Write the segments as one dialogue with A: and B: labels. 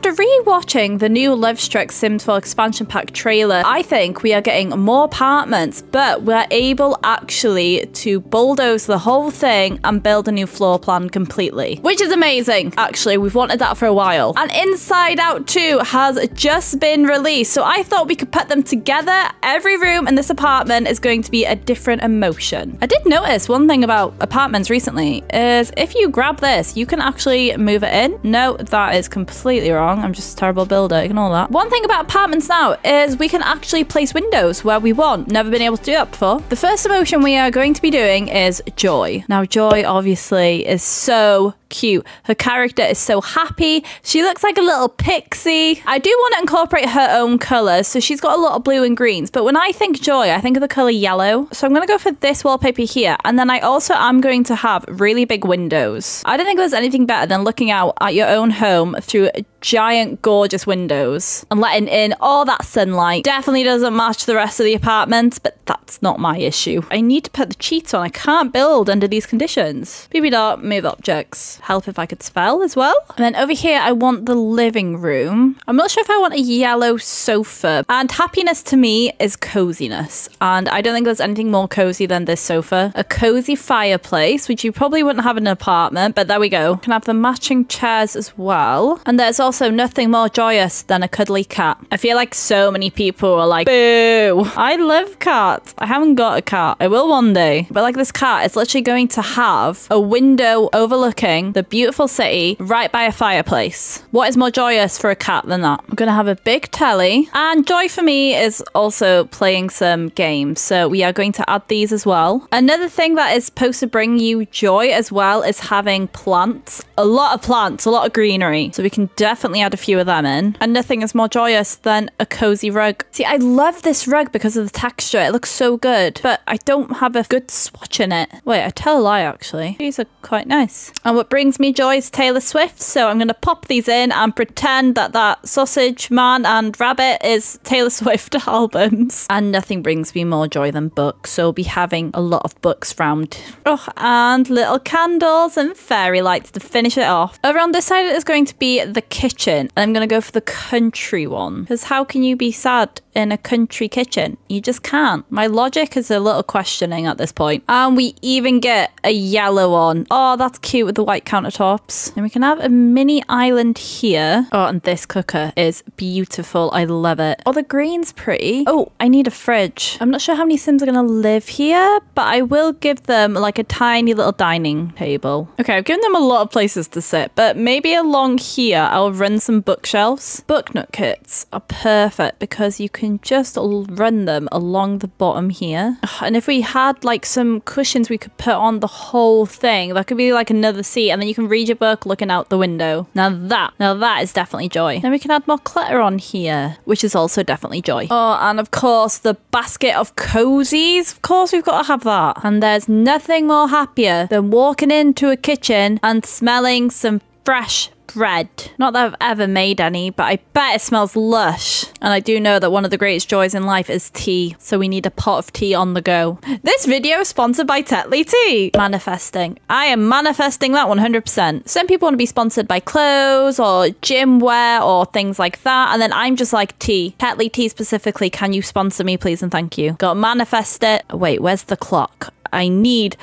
A: after re-watching the new Livestrike Sims 4 expansion pack trailer, I think we are getting more apartments, but we're able actually to bulldoze the whole thing and build a new floor plan completely, which is amazing. Actually, we've wanted that for a while. And Inside Out 2 has just been released, so I thought we could put them together. Every room in this apartment is going to be a different emotion. I did notice one thing about apartments recently is if you grab this, you can actually move it in. No, that is completely wrong. I'm just a terrible builder. Ignore that. One thing about apartments now is we can actually place windows where we want. Never been able to do that before. The first emotion we are going to be doing is Joy. Now, Joy obviously is so cute. Her character is so happy. She looks like a little pixie. I do want to incorporate her own colors, so she's got a lot of blue and greens, but when I think Joy, I think of the color yellow. So I'm going to go for this wallpaper here, and then I also am going to have really big windows. I don't think there's anything better than looking out at your own home through giant gorgeous windows and letting in all that sunlight. Definitely doesn't match the rest of the apartment, but that's not my issue. I need to put the cheats on. I can't build under these conditions. BB dot move objects. Help if I could spell as well. And then over here I want the living room. I'm not sure if I want a yellow sofa. And happiness to me is coziness, and I don't think there's anything more cozy than this sofa. A cozy fireplace, which you probably wouldn't have in an apartment, but there we go. Can have the matching chairs as well. And there's also nothing more joyous than a cuddly cat. I feel like so many people are like, boo, I love cats. I haven't got a cat. I will one day. But like this cat is literally going to have a window overlooking the beautiful city right by a fireplace. What is more joyous for a cat than that? I'm going to have a big telly. And joy for me is also playing some games. So we are going to add these as well. Another thing that is supposed to bring you joy as well is having plants. A lot of plants, a lot of greenery. So we can definitely add a few of them in. And nothing is more joyous than a cozy rug. See, I love this rug because of the texture. It looks so good, but I don't have a good swatch in it. Wait, I tell a lie actually. These are quite nice. And what brings me joy is Taylor Swift. So I'm going to pop these in and pretend that that sausage man and rabbit is Taylor Swift albums. And nothing brings me more joy than books. So we'll be having a lot of books round. Oh, and little candles and fairy lights to finish it off. Over on this side is going to be the kitchen. And I'm going to go for the country one. Because how can you be sad in a country kitchen? You just can't. My logic is a little questioning at this point. And we even get a yellow one. Oh, that's cute with the white countertops. And we can have a mini island here. Oh, and this cooker is beautiful. I love it. Oh, the green's pretty. Oh, I need a fridge. I'm not sure how many Sims are going to live here, but I will give them like a tiny little dining table. Okay, I've given them a lot of places to sit, but maybe along here I'll run some bookshelves. Book nook kits are perfect because you can just run them along the bottom here. And if we had like some cushions we could put on the whole thing, that could be like another seat, and then you can read your book looking out the window. Now that is definitely joy. Then we can add more clutter on here, which is also definitely joy. Oh, and of course the basket of cozies. Of course we've got to have that. And there's nothing more happier than walking into a kitchen and smelling some fresh bread. Not that I've ever made any, but I bet it smells lush. And I do know that one of the greatest joys in life is tea. So we need a pot of tea on the go. This video is sponsored by Tetley Tea. Manifesting. I am manifesting that 100%. Some people want to be sponsored by clothes or gym wear or things like that. And then I'm just like, tea. Tetley Tea specifically, can you sponsor me please and thank you. Got to manifest it. Wait, where's the clock? I need,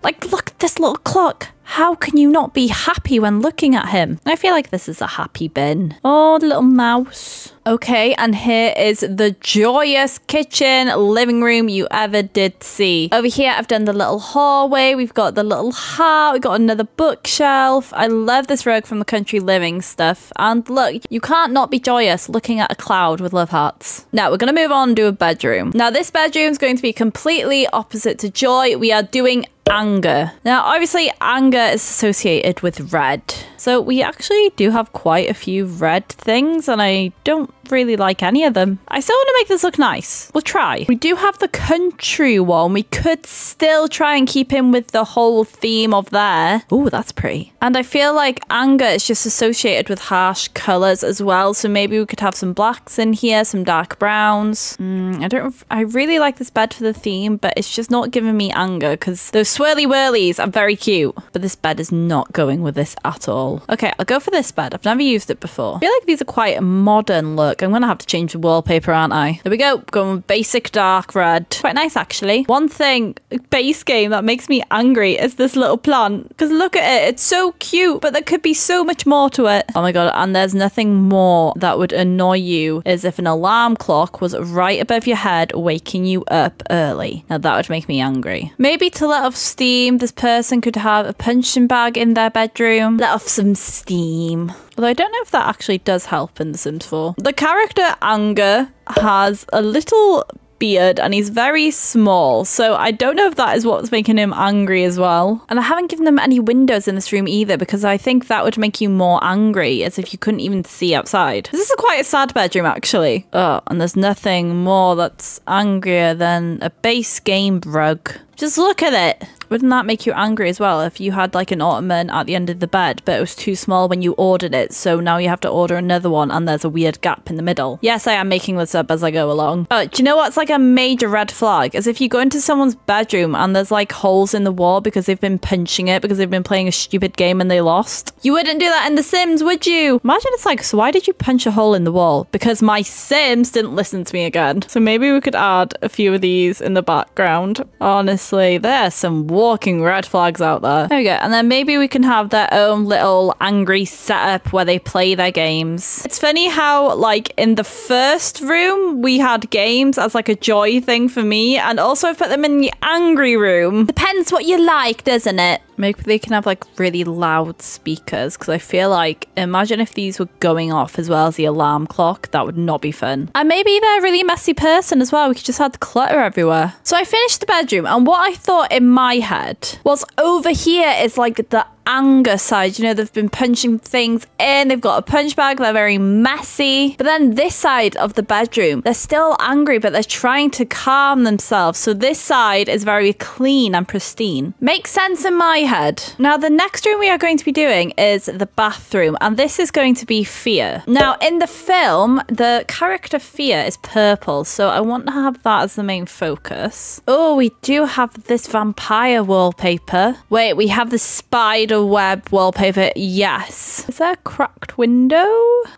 A: like, look at this little clock. How can you not be happy when looking at him? I feel like this is a happy bin. Oh, the little mouse. Okay, and here is the joyous kitchen living room you ever did see. Over here, I've done the little hallway. We've got the little heart. We've got another bookshelf. I love this rug from the country living stuff. And look, you can't not be joyous looking at a cloud with love hearts. Now, we're going to move on and do a bedroom. Now, this bedroom is going to be completely opposite to joy. We are doing anger. Now, obviously, anger is associated with red. So we actually do have quite a few red things, and I don't really like any of them. I still want to make this look nice. We'll try. We do have the country one. We could still try and keep in with the whole theme of there. Oh, that's pretty. And I feel like anger is just associated with harsh colors as well. So maybe we could have some blacks in here, some dark browns. I really like this bed for the theme, but it's just not giving me anger because those swirly whirlies are very cute. But this bed is not going with this at all. Okay, I'll go for this bed. I've never used it before. I feel like these are quite a modern look. I'm gonna have to change the wallpaper, aren't I? There we go. Going with basic dark red. Quite nice, actually. One thing, base game, that makes me angry is this little plant. Because look at it. It's so cute, but there could be so much more to it. Oh my god, and there's nothing more that would annoy you as if an alarm clock was right above your head, waking you up early. Now that would make me angry. Maybe to let off steam, this person could have a punching bag in their bedroom. Let off some steam. Although I don't know if that actually does help in The Sims 4. The character Anger has a little beard and he's very small, so I don't know if that is what's making him angry as well. And I haven't given them any windows in this room either because I think that would make you more angry, as if you couldn't even see outside. This is quite a sad bedroom actually. Oh, and there's nothing more that's angrier than a base game rug. Just look at it. Wouldn't that make you angry as well if you had like an ottoman at the end of the bed, but it was too small when you ordered it, so now you have to order another one and there's a weird gap in the middle? Yes, I am making this up as I go along. Oh, do you know what's like a major red flag? As if you go into someone's bedroom and there's like holes in the wall because they've been punching it because they've been playing a stupid game and they lost. You wouldn't do that in The Sims, would you? Imagine it's like, so why did you punch a hole in the wall? Because my Sims didn't listen to me again. So maybe we could add a few of these in the background. Honestly, there's some walking red flags out there. There we go. And then maybe we can have their own little angry setup where they play their games. It's funny how like in the first room we had games as like a joy thing for me, and also I've put them in the angry room. Depends what you like, doesn't it? Maybe they can have like really loud speakers, because I feel like, imagine if these were going off as well as the alarm clock. That would not be fun. And maybe they're a really messy person as well. We could just have clutter everywhere. So I finished the bedroom, and what I thought in my head was over here is like the anger side. You know, they've been punching things in, they've got a punch bag, they're very messy. But then this side of the bedroom, they're still angry, but they're trying to calm themselves. So this side is very clean and pristine. Makes sense in my head. Now, the next room we are going to be doing is the bathroom, and this is going to be Fear. Now, in the film, the character Fear is purple, so I want to have that as the main focus. Oh, we do have this vampire wallpaper. Wait, we have the spider web wallpaper. Yes. Is there a cracked window?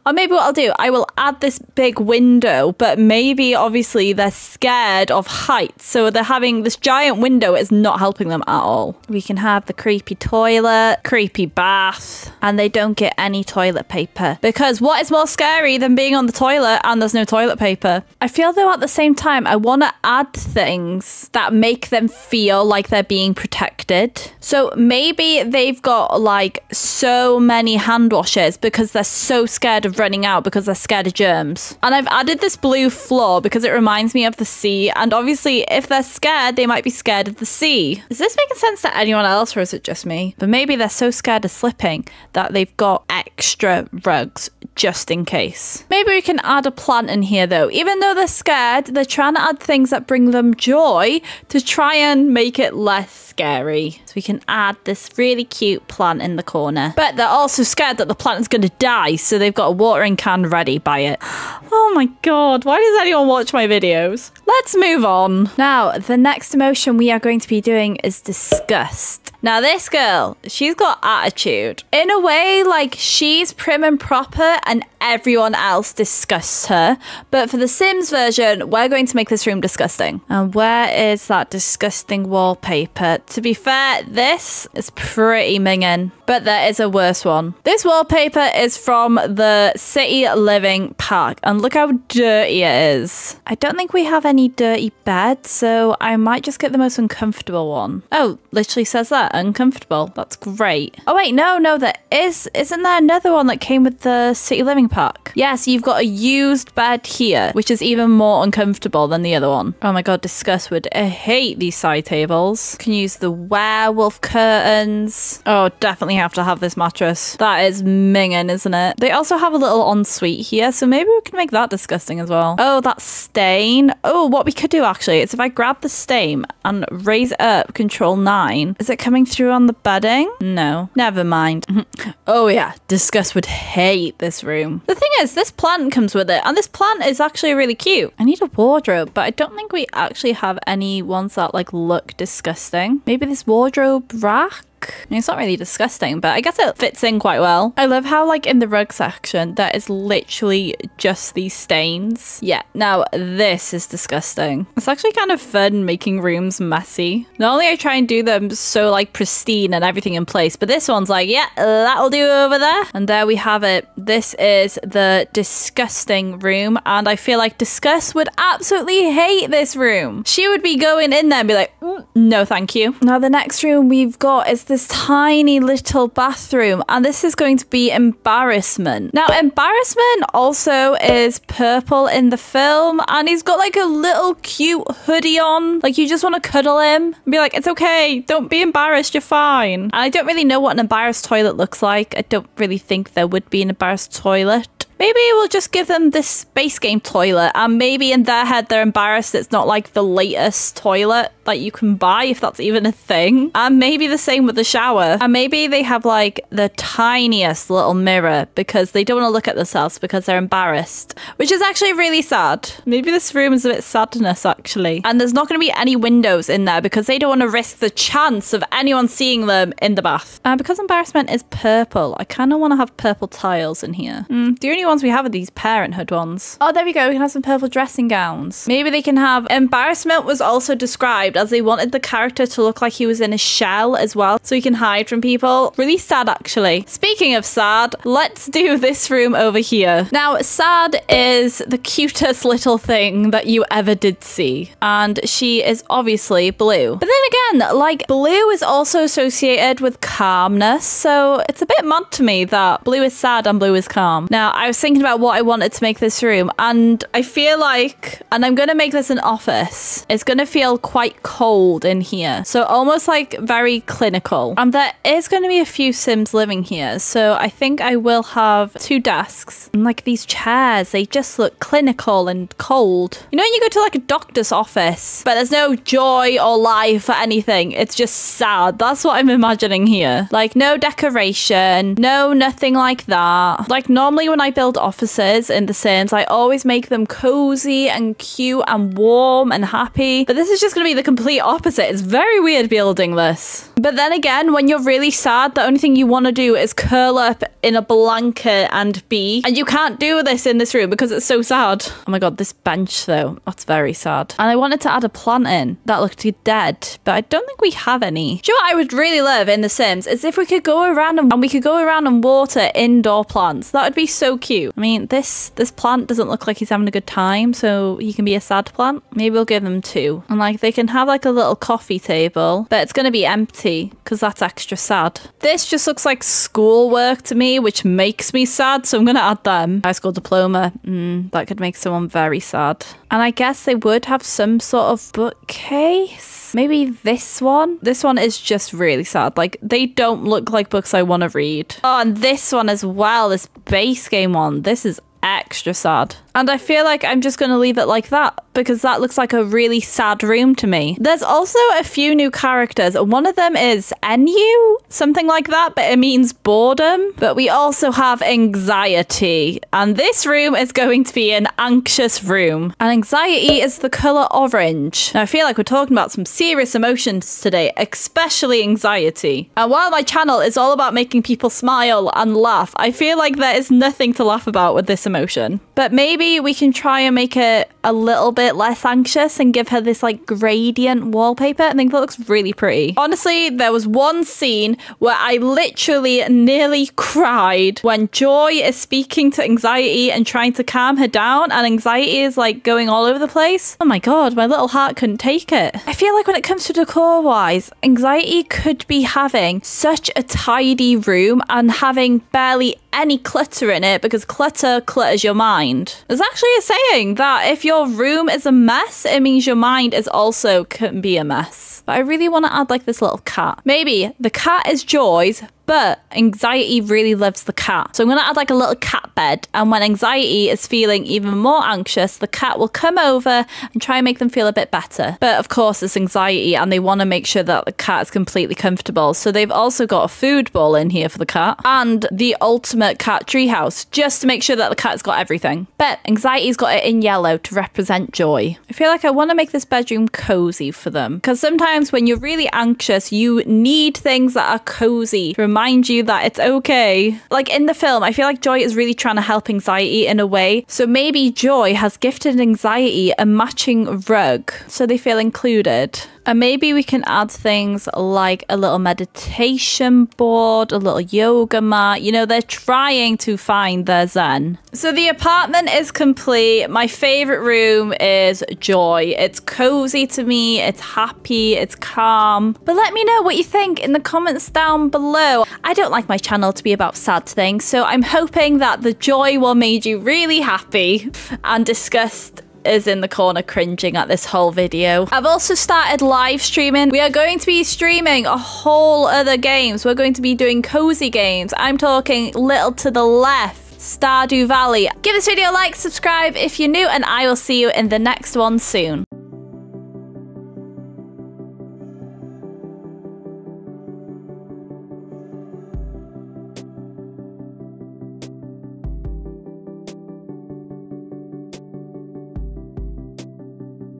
A: Or maybe what I'll do, I will add this big window, but maybe obviously they're scared of heights, so they're having this giant window is not helping them at all. We can have the creepy toilet, creepy bath, and they don't get any toilet paper, because what is more scary than being on the toilet and there's no toilet paper? I feel though at the same time I want to add things that make them feel like they're being protected. So maybe they've got like so many hand washes because they're so scared of running out because they're scared of germs. And I've added this blue floor because it reminds me of the sea, and obviously if they're scared they might be scared of the sea. Is this making sense to anyone else, or is it just me? But maybe they're so scared of slipping that they've got extra rugs just in case. Maybe we can add a plant in here though. Even though they're scared, they're trying to add things that bring them joy to try and make it less scary. So we can add this really cute plant in the corner. But they're also scared that the plant is going to die, so they've got a watering can ready by it. Oh my god, why does anyone watch my videos? Let's move on. Now, the next emotion we are going to be doing is disgust. Now this girl, she's got attitude. In a way, like she's prim and proper and everyone else disgusts her. But for the Sims version, we're going to make this room disgusting. And where is that disgusting wallpaper? To be fair, this is pretty minging, but there is a worse one. This wallpaper is from the City Living pack, and look how dirty it is. I don't think we have any dirty beds, so I might just get the most uncomfortable one. Oh, literally says that. Yeah, uncomfortable. That's great. Oh wait, no, there isn't there another one that came with the City Living Pack? Yes, you've got a used bed here, which is even more uncomfortable than the other one. Oh my god, disgust would. I hate these side tables. Can use the werewolf curtains. Oh, definitely have to have this mattress. That is minging, isn't it? They also have a little ensuite here, so maybe we can make that disgusting as well. Oh, that stain. Oh, what we could do actually is if I grab the stain and raise it up, control 9. Is it coming through on the bedding? No, never mind. Oh yeah, disgust would hate this room. The thing is, this plant comes with it, and this plant is actually really cute. I need a wardrobe, but I don't think we actually have any ones that like look disgusting. Maybe this wardrobe rack? I mean, it's not really disgusting, but I guess it fits in quite well. I love how like in the rug section there is literally just these stains. Yeah, now this is disgusting. It's actually kind of fun making rooms messy. Normally I try and do them so like pristine and everything in place, but this one's like, yeah, that'll do over there. And there we have it. This is the disgusting room, and I feel like Disgust would absolutely hate this room. She would be going in there and be like, no thank you. Now the next room we've got is this tiny little bathroom, and this is going to be Embarrassment. Now Embarrassment also is purple in the film, and he's got like a little cute hoodie on, like you just want to cuddle him and be like, it's okay, don't be embarrassed, you're fine. And I don't really know what an embarrassed toilet looks like. I don't really think there would be an embarrassed toilet. Maybe we'll just give them this space game toilet, and maybe in their head they're embarrassed it's not like the latest toilet that you can buy, if that's even a thing. And maybe the same with the shower. And maybe they have like the tiniest little mirror because they don't want to look at themselves because they're embarrassed, which is actually really sad. Maybe this room is a bit sadness actually. And there's not going to be any windows in there because they don't want to risk the chance of anyone seeing them in the bath. And because Embarrassment is purple, I kind of want to have purple tiles in here. The only ones we have are these Parenthood ones. Oh, there we go. We can have some purple dressing gowns. Maybe they can have... Embarrassment was also described as they wanted the character to look like he was in a shell as well, so he can hide from people. Really sad, actually. Speaking of sad, let's do this room over here. Now, Sad is the cutest little thing that you ever did see, and she is obviously blue. But then again, like, blue is also associated with calmness, so it's a bit mad to me that blue is sad and blue is calm. Now, I was thinking about what I wanted to make this room, and I feel like, and I'm going to make this an office, it's going to feel quite cold in here, so almost like very clinical. And there is going to be a few Sims living here, so I think I will have 2 desks and like these chairs. They just look clinical and cold. You know when you go to like a doctor's office but there's no joy or life or anything, it's just sad. That's what I'm imagining here. Like no decoration, no nothing like that. Like normally when I build offices in The Sims, I always make them cozy and cute and warm and happy, but this is just going to be the complete opposite. It's very weird building this. But then again, when you're really sad, the only thing you want to do is curl up in a blanket and be, and you can't do this in this room because it's so sad. Oh my god, this bench though, that's very sad. And I wanted to add a plant in that looked dead, but I don't think we have any. Do you know what I would really love in The Sims is if we could go around and we could go around and water indoor plants. That would be so cute. I mean, this plant doesn't look like he's having a good time, so he can be a sad plant. Maybe we'll give them 2. And like they can have like a little coffee table, but it's going to be empty because that's extra sad. This just looks like schoolwork to me, which makes me sad, so I'm going to add them. High school diploma. That could make someone very sad. And I guess they would have some sort of bookcase. Maybe this one. This one is just really sad. Like, they don't look like books I want to read. Oh, and this one as well, this base game one. This is extra sad. And I feel like I'm just going to leave it like that because that looks like a really sad room to me. There's also a few new characters. One of them is Enyu, something like that, but it means boredom. But we also have anxiety. And this room is going to be an anxious room. And anxiety is the color orange. Now, I feel like we're talking about some serious emotions today, especially anxiety. And while my channel is all about making people smile and laugh, I feel like there is nothing to laugh about with this emotion. motion. But maybe we can try and make it a little bit less anxious and give her this like gradient wallpaper. I think that looks really pretty. Honestly, there was one scene where I literally nearly cried when Joy is speaking to Anxiety and trying to calm her down, and Anxiety is like going all over the place. Oh my god, my little heart couldn't take it. I feel like when it comes to decor wise, Anxiety could be having such a tidy room and having barely any clutter in it, because clutter clutters your mind. There's actually a saying that if your room is a mess, it means your mind is also can be a mess. But I really want to add like this little cat. Maybe the cat is Joy's, but Anxiety really loves the cat. So I'm going to add like a little cat bed. And when Anxiety is feeling even more anxious, the cat will come over and try and make them feel a bit better. But of course, it's Anxiety and they want to make sure that the cat is completely comfortable. So they've also got a food bowl in here for the cat and the ultimate cat treehouse, just to make sure that the cat's got everything. But Anxiety's got it in yellow to represent Joy. I feel like I want to make this bedroom cozy for them, because sometimes when you're really anxious, you need things that are cozy to remind you that it's okay. Like in the film, I feel like Joy is really trying to help Anxiety in a way. So maybe Joy has gifted Anxiety a matching rug so they feel included. And maybe we can add things like a little meditation board, a little yoga mat. You know, they're trying to find their zen. So the apartment is complete. My favorite room is Joy. It's cozy to me, it's happy, it's calm. But let me know what you think in the comments down below. I don't like my channel to be about sad things, so I'm hoping that the Joy one made you really happy, and Disgust is in the corner cringing at this whole video. I've also started live streaming. We are going to be streaming a whole other games. We're going to be doing cozy games. I'm talking Little to the Left, Stardew Valley. Give this video a like, subscribe if you're new, and I will see you in the next one soon.